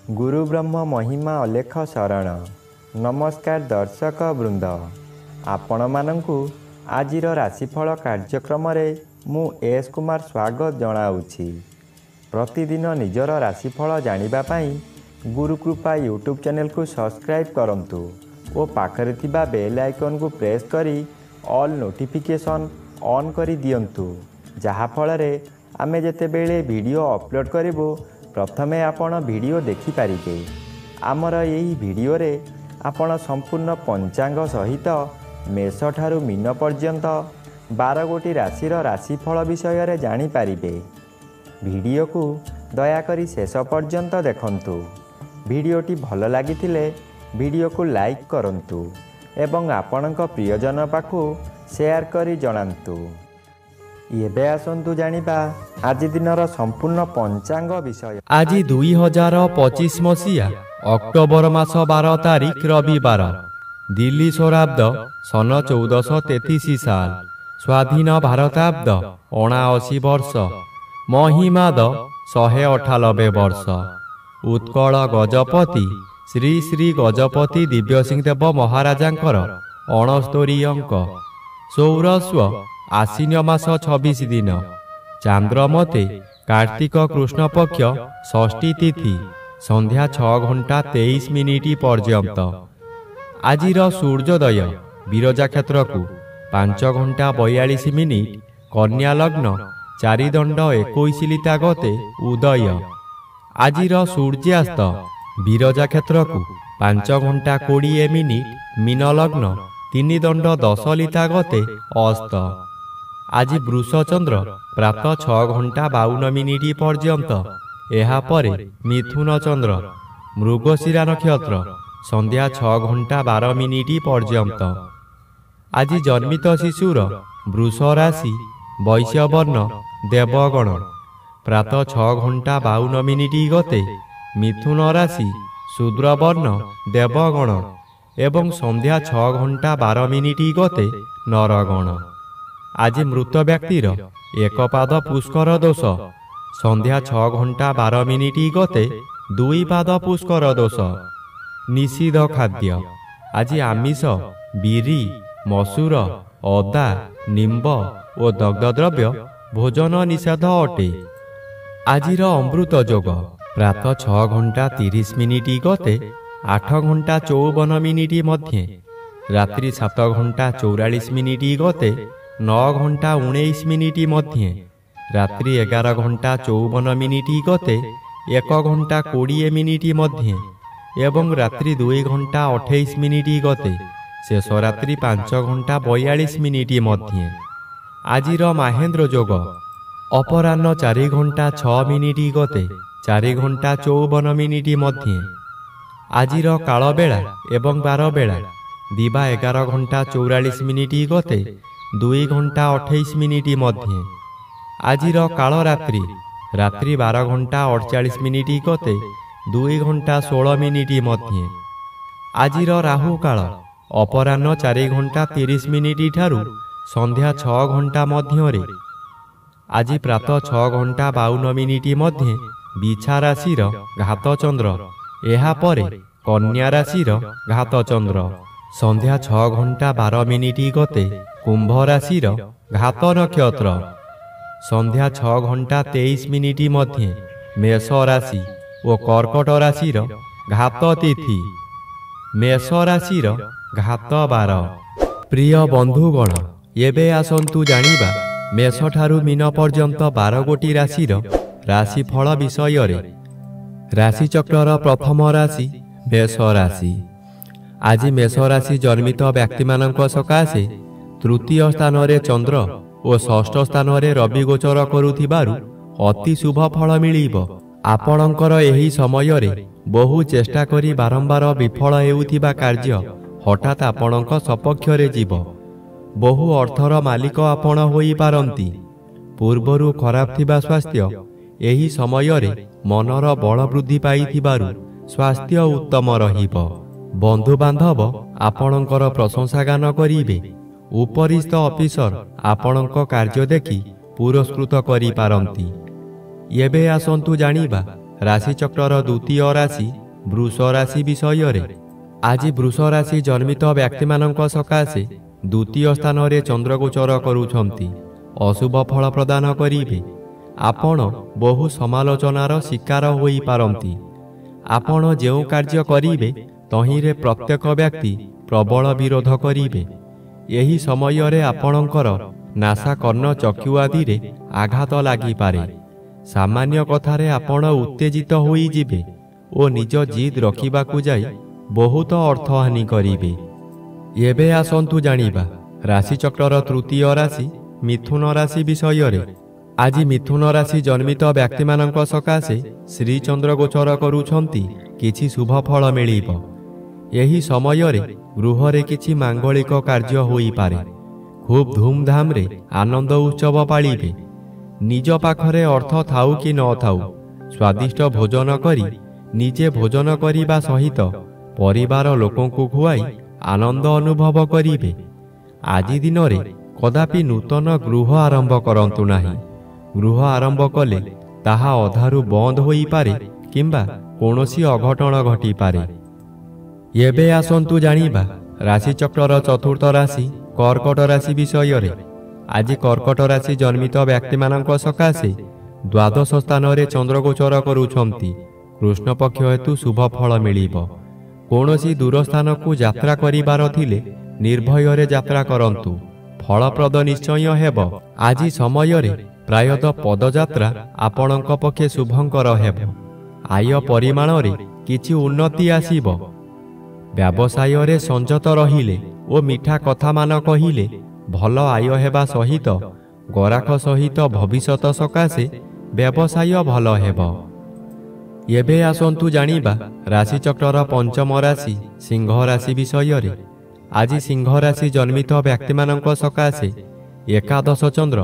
गुरु ब्रह्म महिमा अलेख शरण। नमस्कार दर्शक वृंद, आपण मानंकु आजिर राशिफल कार्यक्रम रे मु एस कुमार स्वागत जनाऊछि। प्रतिदिन निजर राशिफल जानिबा पई गुरुकृपा यूट्यूब चैनल को सब्सक्राइब करंतु और पाखरे थिबा बेल आइकन को प्रेस करी ऑल नोटिफिकेशन ऑन करी दियंतु, जहा फल रे आमे जेते बेले वीडियो अपलोड करिवो प्रथमे आपण वीडियो देखि पारिबे। आमर यही वीडियो रे आपण संपूर्ण पंचांग सहित मेष ठारू मीन पर्यंत 12 गोटी राशिर राशिफल विषय रे जानि पारिबे। वीडियो को दयाकरी शेष पर्यंत देखंतु। वीडियोटी भल लागिथिले वीडियो को लाइक करंतु एवं आपणक प्रियजन पाखु शेयर करी जणांतु। एबे आसंतु जानिबा आज दिनर संपूर्ण पंचांग विषय। आज 2025 मसीहा अक्टोबर मास 12 तारिख रविवार, दिल्ली सौराब्द सन 1433 साल, स्वाधीन भारताब्द 79 वर्ष, महिमाद 198 वर्ष। उत्कल गजपति श्री श्री गजपति दिव्यसिंहदेव महाराजांकर 69 अंक। सौरस्व आश्विन मास 26 दिन, चांद्रमते कार्तिक कृष्ण पक्ष षष्ठी तिथि संध्या 6 घंटा 23 मिनिट पर्यंत। आजिर सूर्योदय विरजा क्षेत्र को 5 घंटा 42 मिनिट, कन्या लग्न 4 दंड 21 लिता गते उदय। आजिर सूर्यास्त विरजा क्षेत्र को 5 घंटा 20 मिनिट, मीन लग्न 3 दंड 10 लिता गते अस्त। आज वृष चंद्र प्रातः 6 घंटा 52 मिनिट पर्यंत, एहा परे मिथुन चंद्र मृगशिरा नक्षत्र संध्या 6 घंटा 12 मिनिट पर्यंत। आज जन्मित शिशुर वृष राशि वैश्यवर्ण देवगण, प्रातः 6 घंटा 52 मिनिट गते मिथुन राशि शूद्रवर्ण देवगण एवं संध्या 6 घंटा 12 मिनिट गते नरगण। आज मृत व्यक्तिर एक पाद पुष्कर दोष, संध्या 6 घंटा 12 मिनिट गते 2 पाद पुष्कर दोष। निषिद्ध खाद्य आज आमिष, बिरी, मसूर, अदा, निम्ब और दग्धद्रव्य भोजन निषेध अटे। आजिर अमृत योग प्रातः 6 घंटा 30 मिनिट गते 8 घंटा 54 मिनिट मध्य, रात्रि 7 घंटा 44 मिनिट गते 9 घंटा 19 मिनिट मध्य, रात्रि 11 घंटा 54 मिनिट गते 1 घंटा 20 मिनिट मध्य एवं रात्रि 2 घंटा 28 मिनिट गते शेष रात्रि 5 घंटा 42 मिनिट मध्य। आजिर महेंद्र योग अपराह्न 4 घंटा 6 मिनिट गते 4 घंटा 54 मिनिट मध्य। आजिर काल बेला एवं 12 बेला दिवा 11 घंटा 44 मिनिट गते 2 घंटा 28 मिनिट मध्य। आजिर काल रात्रि रात्रि 12 घंटा 48 मिनिट गते 2 घंटा 16 मिनिट मध्य। आजिर राहु काल अपराह्न 4 घंटा 30 मिनिट ठारू संध्या 6 घंटा मध्य। आज प्रातः 6 घंटा 52 मिनिट मध्य बिछा राशिर घात चंद्र, एहा परे कन्या राशिर घात चंद्र। संध्या 6 घंटा 12 मिनिट गते कुंभ राशिर घात नक्षत्र। संध्या 6 घंटा 23 मिनिट मध्य मेष राशि और कर्कट राशिर घात तिथि। मेष राशिर घात 12। प्रिय बंधुगण, एबे आसंतु जानिबा मेष ठारू मीन पर्यंत 12 गोटी राशिर राशिफल विषय रे। राशि चक्रर प्रथम राशि मेष राशि। आज मेष राशि जन्मित व्यक्ति मानक सकाशे तृतीय स्थान रे चंद्र और षष्ठ स्थान रे रवि गोचर करुथिबारु अति शुभ फल मिलिबो। आपणकर एही समय रे बहु चेष्टा करी बारंबार विफल हेउथिबा कार्य हठात आपणक सपक्ष रे जीव। बहु अर्थर मालिक आपण होई पारंती। पूर्वरु खराब थिबा स्वास्थ्य एही समय रे मनर बल वृद्धि पाइथिबारु स्वास्थ्य उत्तम रहिबो। ବନ୍ଧୁବାନ୍ଧବ ଆପଣଙ୍କର ପ୍ରଶଂସାଗାନ କରିବେ। ଉପରିସ୍ଥ ଅଫିସର ଆପଣଙ୍କ କାର୍ଯ୍ୟ ଦେଖି ପୁରସ୍କୃତ କରିପାରନ୍ତି। ଏବେ ଆସନ୍ତୁ ଜାଣିବା ରାଶିଚକ୍ରର ଦ୍ୱିତୀୟ ରାଶି ବୃଷ ରାଶି ବିଷୟରେ। ଆଜି ବୃଷ ରାଶି ଜନ୍ମିତ ବ୍ୟକ୍ତିମାନଙ୍କ ସକାଶେ ଦ୍ୱିତୀୟ ସ୍ଥାନରେ ଚନ୍ଦ୍ରଗୋଚର କରୁଛନ୍ତି। ଅଶୁଭ ଫଳ ପ୍ରଦାନ କରିବେ। ଆପଣ ବହୁ ସମାଲୋଚନାର ଶିକାର ହୋଇପାରନ୍ତି। ଆପଣ ଯେଉଁ କାର୍ଯ୍ୟ କରିବେ ତହିଁରେ ପ୍ରତ୍ୟେକ ବ୍ୟକ୍ତି ପ୍ରବଳ ବିରୋଧ କରିବେ। ଏହି ସମୟରେ ଆପଣଙ୍କର ନାସା କର୍ଣ୍ଣ ଚକ୍ଷୁ ଆଦିରେ ଆଘାତ ଲାଗିପାରେ। ସାମାନ୍ୟ କଥାରେ ଆପଣ ଉତ୍ତେଜିତ ହୋଇଯିବେ ଓ ନିଜ ଜିଦ୍ ରଖିବାକୁ ଯାଇ ବହୁତ ଅର୍ଥହାନି କରିବେ। ଏବେ ଆସନ୍ତୁ ଜାଣିବା ରାଶିଚକ୍ରର ତୃତୀୟ ରାଶି ମିଥୁନ ରାଶି ବିଷୟରେ। ଆଜି ମିଥୁନ ରାଶି ଜନ୍ମିତ ବ୍ୟକ୍ତିମାନଙ୍କ ସକାଶେ ଶ୍ରୀଚନ୍ଦ୍ର ଗୋଚର କରୁଛନ୍ତି। କିଛି ଶୁଭ ଫଳ ମିଳିବ। ଏହି ସମୟରେ ଗୃହରେ କିଛି ମାଙ୍ଗଳିକ କାର୍ଯ୍ୟ ହୋଇପାରେ। ଖୁବ୍ ଧୁମଧାମରେ ଆନନ୍ଦ ଉତ୍ସବ ପାଳିବେ। ନିଜ ପାଖରେ ଅର୍ଥ ଥାଉ କି ନଥାଉ ସ୍ୱାଦିଷ୍ଟ ଭୋଜନ କରି ନିଜେ ଭୋଜନ କରିବା ସହିତ ପରିବାର ଲୋକଙ୍କୁ ଖୁଆଇ ଆନନ୍ଦ ଅନୁଭବ କରିବେ। ଆଜି ଦିନରେ କଦାପି ନୂତନ ଗୃହ ଆରମ୍ଭ କରନ୍ତୁ ନାହିଁ। ଗୃହ ଆରମ୍ଭ କଲେ ତାହା ଅଧାରୁ ବନ୍ଦ ହୋଇପାରେ କିମ୍ବା କୌଣସି ଅଘଟଣ ଘଟିପାରେ। ଏବେ ଆସନ୍ତୁ ଜାଣିବା ରାଶିଚକ୍ରର ଚତୁର୍ଥ ରାଶି କର୍କଟ ରାଶି ବିଷୟରେ। ଆଜି କର୍କଟ ରାଶି ଜନ୍ମିତ ବ୍ୟକ୍ତିମାନଙ୍କ ସକାଶେ ଦ୍ୱାଦଶ ସ୍ଥାନରେ ଚନ୍ଦ୍ରଗୋଚର କରୁଛନ୍ତି। କୃଷ୍ଣପକ୍ଷ ହେତୁ ଶୁଭ ଫଳ ମିଳିବ। କୌଣସି ଦୂର ସ୍ଥାନକୁ ଯାତ୍ରା କରିବାର ଥିଲେ ନିର୍ଭୟରେ ଯାତ୍ରା କରନ୍ତୁ। ଫଳପ୍ରଦ ନିଶ୍ଚୟ ହେବ। ଆଜି ସମୟରେ ପ୍ରାୟତଃ ପଦଯାତ୍ରା ଆପଣଙ୍କ ପକ୍ଷେ ଶୁଭଙ୍କର ହେବ। ଆୟ ପରିମାଣରେ କିଛି ଉନ୍ନତି ଆସିବ। ବ୍ୟବସାୟରେ ସଂଯତ ରହିଲେ ଓ ମିଠା କଥାମାନ କହିଲେ ଭଲ ଆୟ ହେବା ସହିତ ଗରାଖ ସହିତ ଭବିଷ୍ୟତ ସକାଶେ ବ୍ୟବସାୟ ଭଲ ହେବ। ଏବେ ଆସନ୍ତୁ ଜାଣିବା ରାଶିଚକ୍ରର ପଞ୍ଚମ ରାଶି ସିଂହ ରାଶି ବିଷୟରେ। ଆଜି ସିଂହ ରାଶି ଜନ୍ମିତ ବ୍ୟକ୍ତିମାନଙ୍କ ସକାଶେ ଏକାଦଶ ଚନ୍ଦ୍ର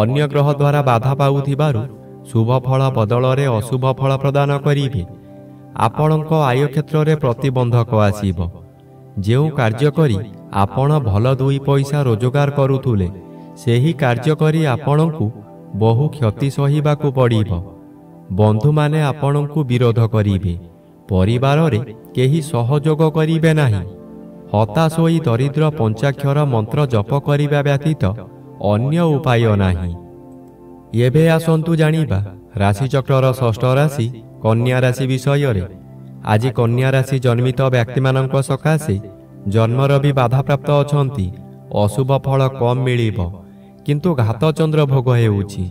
ଅନ୍ୟ ଗ୍ରହ ଦ୍ୱାରା ବାଧା ପାଉଥିବାରୁ ଶୁଭ ଫଳ ବଦଳରେ ଅଶୁଭ ଫଳ ପ୍ରଦାନ କରିବେ। ଆପଣଙ୍କ ଆୟ କ୍ଷେତ୍ରରେ ପ୍ରତିବନ୍ଧକ ଆସିବ। ଯେଉଁ କାର୍ଯ୍ୟ କରି ଆପଣ ଭଲ ଦୁଇ ପଇସା ରୋଜଗାର କରୁଥିଲେ ସେହି କାର୍ଯ୍ୟ କରି ଆପଣଙ୍କୁ ବହୁ କ୍ଷତି ସହିବାକୁ ପଡ଼ିବ। ବନ୍ଧୁମାନେ ଆପଣଙ୍କୁ ବିରୋଧ କରିବେ। ପରିବାରରେ କେହି ସହଯୋଗ କରିବେ ନାହିଁ। ହତାଶ ହୋଇ ଦରିଦ୍ର ପଞ୍ଚାକ୍ଷର ମନ୍ତ୍ର ଜପ କରିବା ବ୍ୟତୀତ ଅନ୍ୟ ଉପାୟ ନାହିଁ। ଏବେ ଆସନ୍ତୁ ଜାଣିବା ରାଶିଚକ୍ରର ଷଷ୍ଠ ରାଶି କନ୍ୟା ରାଶି ବିଷୟରେ। ଆଜି କନ୍ୟା ରାଶି ଜନ୍ମିତ ବ୍ୟକ୍ତିମାନଙ୍କ ସକାଶେ ଜନ୍ମର ବି ବାଧାପ୍ରାପ୍ତ ଅଛନ୍ତି। ଅଶୁଭ ଫଳ କମ୍ ମିଳିବ କିନ୍ତୁ ଘାତଚନ୍ଦ୍ର ଭୋଗ ହେଉଛି।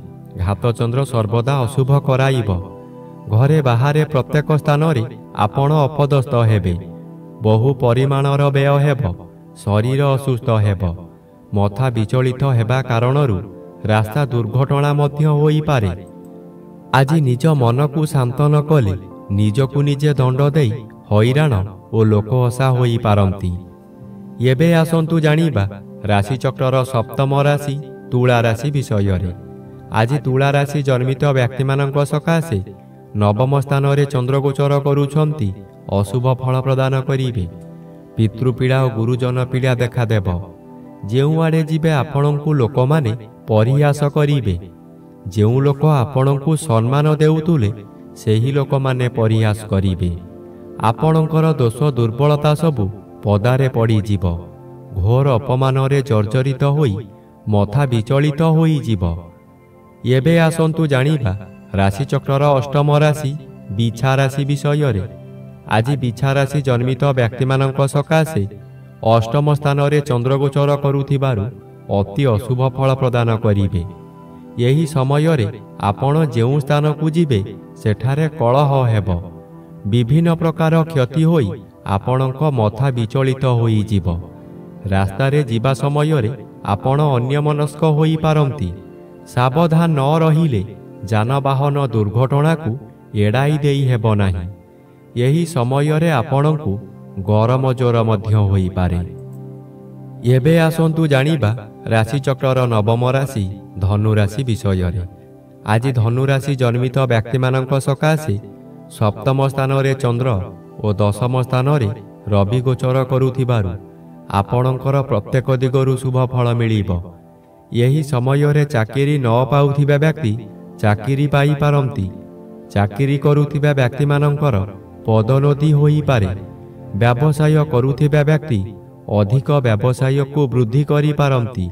ଘାତଚନ୍ଦ୍ର ସର୍ବଦା ଅଶୁଭ କରାଇବ। ଘରେ ବାହାରେ ପ୍ରତ୍ୟେକ ସ୍ଥାନରେ ଆପଣ ଅପଦସ୍ଥ ହେବେ। ବହୁ ପରିମାଣର ବ୍ୟୟ ହେବ। ଶରୀର ଅସୁସ୍ଥ ହେବ। ମଥା ବିଚଳିତ ହେବା କାରଣରୁ ରାସ୍ତା ଦୁର୍ଘଟଣା ମଧ୍ୟ ହୋଇପାରେ। ଆଜି ନିଜ ମନକୁ ଶାନ୍ତ ନ କଲେ ନିଜକୁ ନିଜେ ଦଣ୍ଡ ଦେଇ ହଇରାଣ ଓ ଲୋକହସା ହୋଇପାରନ୍ତି। ଏବେ ଆସନ୍ତୁ ଜାଣିବା ରାଶିଚକ୍ରର ସପ୍ତମ ରାଶି ତୁଳା ରାଶି ବିଷୟରେ। ଆଜି ତୁଳା ରାଶି ଜନ୍ମିତ ବ୍ୟକ୍ତିମାନଙ୍କ ସକାଶେ ନବମ ସ୍ଥାନରେ ଚନ୍ଦ୍ରଗୋଚର କରୁଛନ୍ତି। ଅଶୁଭ ଫଳ ପ୍ରଦାନ କରିବେ। ପିତୃପୀଡ଼ା ଓ ଗୁରୁଜନ ପୀଡ଼ା ଦେଖାଦେବ। ଯେଉଁଆଡ଼େ ଯିବେ ଆପଣଙ୍କୁ ଲୋକମାନେ ପରିହାସ କରିବେ। ଯେଉଁ ଲୋକ ଆପଣଙ୍କୁ ସମ୍ମାନ ଦେଉଥିଲେ ସେହି ଲୋକମାନେ ପରିହାସ କରିବେ। ଆପଣଙ୍କର ଦୋଷ ଦୁର୍ବଳତା ସବୁ ପଦାରେ ପଡ଼ିଯିବ। ଘୋର ଅପମାନରେ ଜର୍ଜରିତ ହୋଇ ମଥା ବିଚଳିତ ହୋଇଯିବ। ଏବେ ଆସନ୍ତୁ ଜାଣିବା ରାଶିଚକ୍ରର ଅଷ୍ଟମ ରାଶି ବିଛା ରାଶି ବିଷୟରେ। ଆଜି ବିଛା ରାଶି ଜନ୍ମିତ ବ୍ୟକ୍ତିମାନଙ୍କ ସକାଶେ ଅଷ୍ଟମ ସ୍ଥାନରେ ଚନ୍ଦ୍ରଗୋଚର କରୁଥିବାରୁ ଅତି ଅଶୁଭ ଫଳ ପ୍ରଦାନ କରିବେ। ଏହି ସମୟରେ ଆପଣ ଯେଉଁ ସ୍ଥାନକୁ ଯିବେ ସେଠାରେ କଳହ ହେବ। ବିଭିନ୍ନ ପ୍ରକାର କ୍ଷତି ହୋଇ ଆପଣଙ୍କ ମଥା ବିଚଳିତ ହୋଇଯିବ। ରାସ୍ତାରେ ଯିବା ସମୟରେ ଆପଣ ଅନ୍ୟମନସ୍କ ହୋଇପାରନ୍ତି। ସାବଧାନ ନ ରହିଲେ ଯାନବାହନ ଦୁର୍ଘଟଣାକୁ ଏଡ଼ାଇ ଦେଇ ହେବ ନାହିଁ। ଏହି ସମୟରେ ଆପଣଙ୍କୁ ଗରମ ଜ୍ୱର ମଧ୍ୟ ହୋଇପାରେ। ଏବେ ଆସନ୍ତୁ ଜାଣିବା ରାଶିଚକ୍ରର ନବମ ରାଶି ଧନୁରାଶି ବିଷୟରେ। ଆଜି ଧନୁରାଶି ଜନ୍ମିତ ବ୍ୟକ୍ତିମାନଙ୍କ ସକାଶେ ସପ୍ତମ ସ୍ଥାନରେ ଚନ୍ଦ୍ର ଓ ଦଶମ ସ୍ଥାନରେ ରବି ଗୋଚର କରୁଥିବାରୁ ଆପଣଙ୍କର ପ୍ରତ୍ୟେକ ଦିଗରୁ ଶୁଭ ଫଳ ମିଳିବ। ଏହି ସମୟରେ ଚାକିରି ନ ପାଉଥିବା ବ୍ୟକ୍ତି ଚାକିରି ପାଇପାରନ୍ତି। ଚାକିରି କରୁଥିବା ବ୍ୟକ୍ତିମାନଙ୍କର ପଦୋନ୍ନତି ହୋଇପାରେ। ବ୍ୟବସାୟ କରୁଥିବା ବ୍ୟକ୍ତି ଅଧିକ ବ୍ୟବସାୟକୁ ବୃଦ୍ଧି କରିପାରନ୍ତି।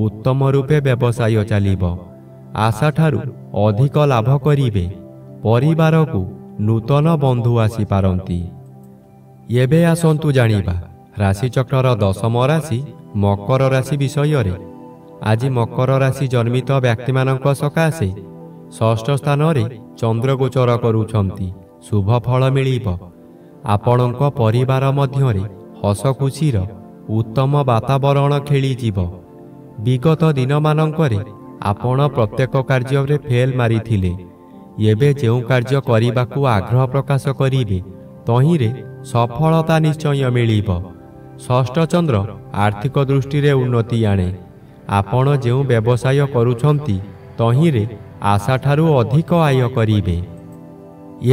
ଉତ୍ତମ ରୂପେ ବ୍ୟବସାୟ ଚାଲିବ। ଆଶାଠାରୁ ଅଧିକ ଲାଭ କରିବେ। ପରିବାରକୁ ନୂତନ ବନ୍ଧୁ ଆସିପାରନ୍ତି। ଏବେ ଆସନ୍ତୁ ଜାଣିବା ରାଶିଚକ୍ରର ଦଶମ ରାଶି ମକର ରାଶି ବିଷୟରେ। ଆଜି ମକର ରାଶି ଜନ୍ମିତ ବ୍ୟକ୍ତିମାନଙ୍କ ସକାଶେ ଷଷ୍ଠ ସ୍ଥାନରେ ଚନ୍ଦ୍ର ଗୋଚର କରୁଛନ୍ତି। ଶୁଭ ଫଳ ମିଳିବ। ଆପଣଙ୍କ ପରିବାର ମଧ୍ୟରେ ହସ ଖୁସିର ଉତ୍ତମ ବାତାବରଣ ଖେଳିଯିବ। ବିଗତ ଦିନମାନଙ୍କରେ ଆପଣ ପ୍ରତ୍ୟେକ କାର୍ଯ୍ୟରେ ଫେଲ୍ ମାରିଥିଲେ। ଏବେ ଯେଉଁ କାର୍ଯ୍ୟ କରିବାକୁ ଆଗ୍ରହ ପ୍ରକାଶ କରିବେ ତହିଁରେ ସଫଳତା ନିଶ୍ଚୟ ମିଳିବ। ଷଷ୍ଠ ଚନ୍ଦ୍ର ଆର୍ଥିକ ଦୃଷ୍ଟିରେ ଉନ୍ନତି ଆଣେ। ଆପଣ ଯେଉଁ ବ୍ୟବସାୟ କରୁଛନ୍ତି ତହିଁରେ ଆଶାଠାରୁ ଅଧିକ ଆୟ କରିବେ।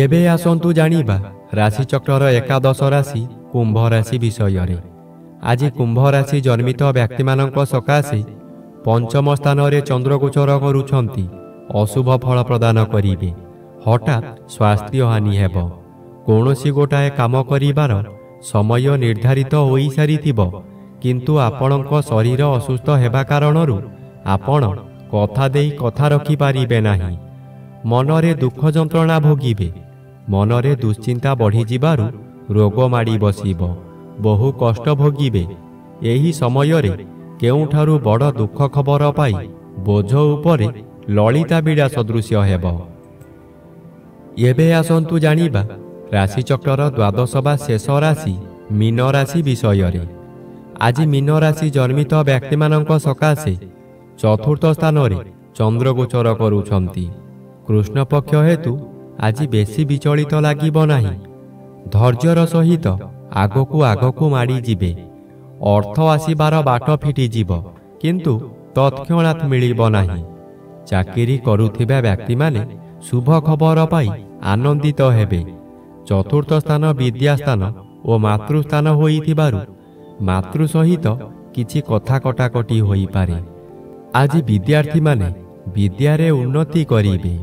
ଏବେ ଆସନ୍ତୁ ଜାଣିବା ରାଶିଚକ୍ରର ଏକାଦଶ ରାଶି କୁମ୍ଭ ରାଶି ବିଷୟରେ। ଆଜି କୁମ୍ଭ ରାଶି ଜନ୍ମିତ ବ୍ୟକ୍ତିମାନଙ୍କ ସକାଶେ ପଞ୍ଚମ ସ୍ଥାନରେ ଚନ୍ଦ୍ର ଗୋଚର କରୁଛନ୍ତି। ଅଶୁଭ ଫଳ ପ୍ରଦାନ କରିବେ। ହଠାତ୍ ସ୍ୱାସ୍ଥ୍ୟ ହାନି ହେବ। କୌଣସି ଗୋଟାଏ କାମ କରିବାର ସମୟ ନିର୍ଦ୍ଧାରିତ ହୋଇସାରିଥିବ, କିନ୍ତୁ ଆପଣଙ୍କ ଶରୀର ଅସୁସ୍ଥ ହେବା କାରଣରୁ ଆପଣ କଥା ଦେଇ କଥା ରଖିପାରିବେ ନାହିଁ। ମନରେ ଦୁଃଖ ଯନ୍ତ୍ରଣା ଭୋଗିବେ। ମନରେ ଦୁଶ୍ଚିନ୍ତା ବଢ଼ିଯିବାରୁ ରୋଗ ମାଡ଼ି ବସିବ। ବହୁ କଷ୍ଟ ଭୋଗିବେ। ଏହି ସମୟରେ କେଉଁଠାରୁ ବଡ଼ ଦୁଃଖ ଖବର ପାଇ ବୋଝ ଉପରେ ଲଳିତା ବିଡ଼ା ସଦୃଶ୍ୟ ହେବ। ଏବେ ଆସନ୍ତୁ ଜାଣିବା ରାଶିଚକ୍ରର ଦ୍ୱାଦଶ ବା ଶେଷ ରାଶି ମୀନ ରାଶି ବିଷୟରେ। ଆଜି ମୀନ ରାଶି ଜନ୍ମିତ ବ୍ୟକ୍ତିମାନଙ୍କ ସକାଶେ ଚତୁର୍ଥ ସ୍ଥାନରେ ଚନ୍ଦ୍ର ଗୋଚର କରୁଛନ୍ତି। କୃଷ୍ଣପକ୍ଷ ହେତୁ ଆଜି ବେଶୀ ବିଚଳିତ ଲାଗିବ ନାହିଁ। ଧୈର୍ଯ୍ୟର ସହିତ ଆଗକୁ ଆଗକୁ ମାଡ଼ିଯିବେ। ଅର୍ଥ ଆସିବାର ବାଟ ଫିଟିଯିବ, କିନ୍ତୁ ତତ୍କ୍ଷଣାତ୍ ମିଳିବ ନାହିଁ। ଚାକିରି କରୁଥିବା ବ୍ୟକ୍ତିମାନେ ଶୁଭ ଖବର ପାଇ ଆନନ୍ଦିତ ହେବେ। ଚତୁର୍ଥ ସ୍ଥାନ ବିଦ୍ୟାସ୍ଥାନ ଓ ମାତୃସ୍ଥାନ ହୋଇଥିବାରୁ ମାତୃ ସହିତ କିଛି କଥା କଟାକଟି ହୋଇପାରେ। ଆଜି ବିଦ୍ୟାର୍ଥୀମାନେ ବିଦ୍ୟାରେ ଉନ୍ନତି କରିବେ।